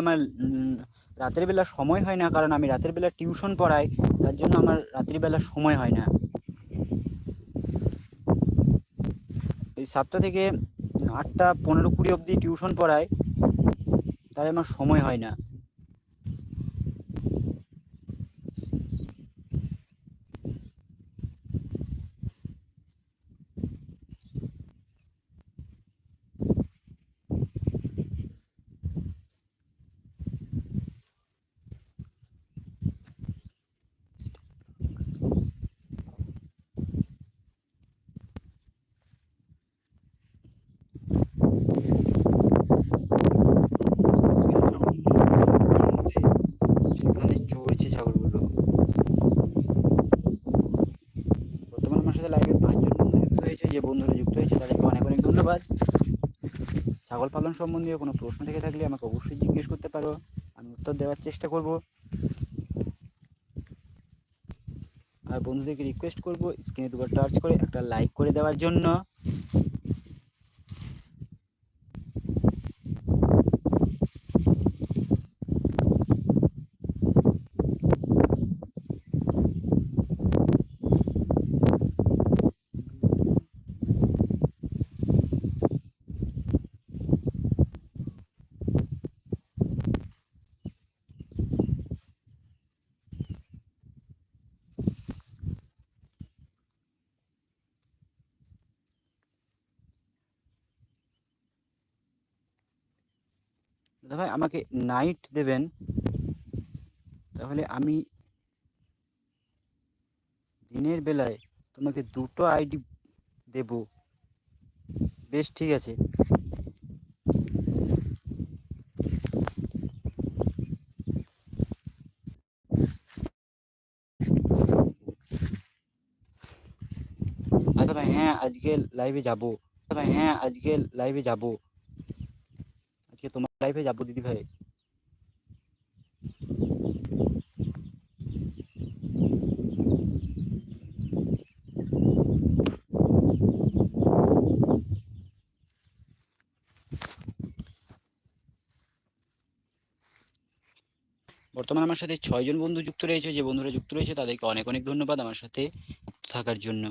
আমার রাতের বেলা সময় হয় না, কারণ আমি রাতের বেলা টিউশন পড়াই, তার জন্য আমার রাত্রির বেলা সময় হয় না। এই 7টা থেকে 8টা 15-20 অবধি টিউশন পড়াই, তাই আমার সময় হয় না। এখানে চড়ছে ছাগলগুলো। বর্তমানে আমার সাথে লাইভে 5 জন বন্ধু যুক্ত হয়েছে। যে বন্ধুরা যুক্ত হয়েছে তাদেরকে অনেক অনেক ধন্যবাদ। ছাগল পালন সম্বন্ধীয় কোনো প্রশ্ন থেকে থাকলে আমাকে অবশ্যই জিজ্ঞেস করতে পারো, আমি উত্তর দেওয়ার চেষ্টা করব। আর বন্ধুদেরকে রিকোয়েস্ট করব স্ক্রিনে দুবার টাচ করে একটা লাইক করে দেওয়ার জন্য। দাদা ভাই আমাকে নাইট দেবেন, তাহলে আমি দিনের বেলায় তোমাকে 2টো আইডি দেব। বেশ ঠিক আছে। আচ্ছা ভাই, হ্যাঁ আজকে লাইভে যাব। ভাই হ্যাঁ আজকে লাইভে যাব, আজকে তোমার লাইভে যাব দিদি ভাই। বর্তমানে আমার সাথে 6 জন বন্ধু যুক্ত রয়েছে। যে বন্ধুরা যুক্ত রয়েছে তাদেরকে অনেক অনেক ধন্যবাদ আমার সাথে থাকার জন্য।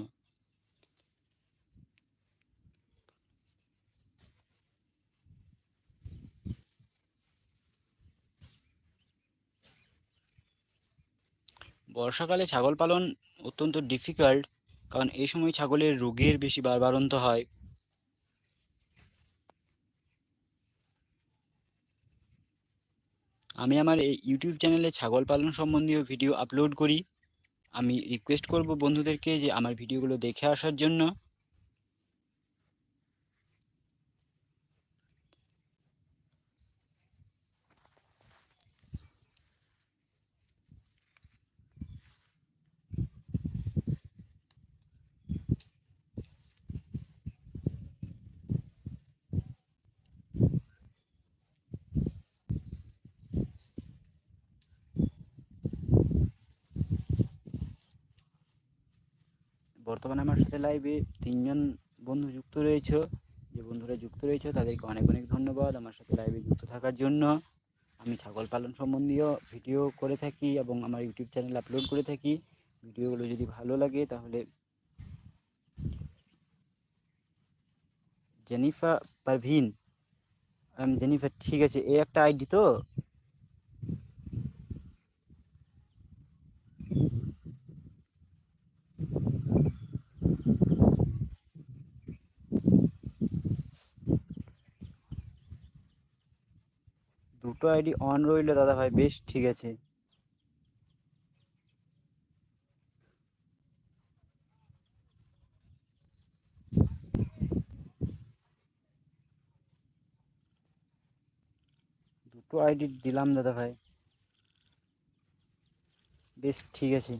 বর্ষাকালে ছাগল পালন অত্যন্ত ডিফিকাল্ট, কারণ এই সময় ছাগলের রোগের বেশি বাড়ন্ত হয়। আমি আমার এই ইউটিউব চ্যানেলে ছাগল পালন সম্বন্ধীয় ভিডিও আপলোড করি। আমি রিকোয়েস্ট করব বন্ধুদেরকে যে আমার ভিডিওগুলো দেখে আসার জন্য। বর্তমানে আমার সাথে লাইভে 3 জন বন্ধু যুক্ত রয়েছে। যে বন্ধুরা যুক্ত রয়েছে তাদেরকে অনেক অনেক ধন্যবাদ আমার সাথে লাইভে যুক্ত থাকার জন্য। আমি ছাগল পালন সম্বন্ধীয় ভিডিও করে থাকি এবং আমার ইউটিউব চ্যানেলে আপলোড করে থাকি। ভিডিওগুলো যদি ভালো লাগে তাহলে জেনিফা পারভিন, জেনিফার, ঠিক আছে, এই একটা আইডি তো। দুটো আইডি অন রইল দাদা ভাই, বেশ ঠিক আছে। দুটো আইডি দিলাম দাদা ভাই, বেশ ঠিক আছে।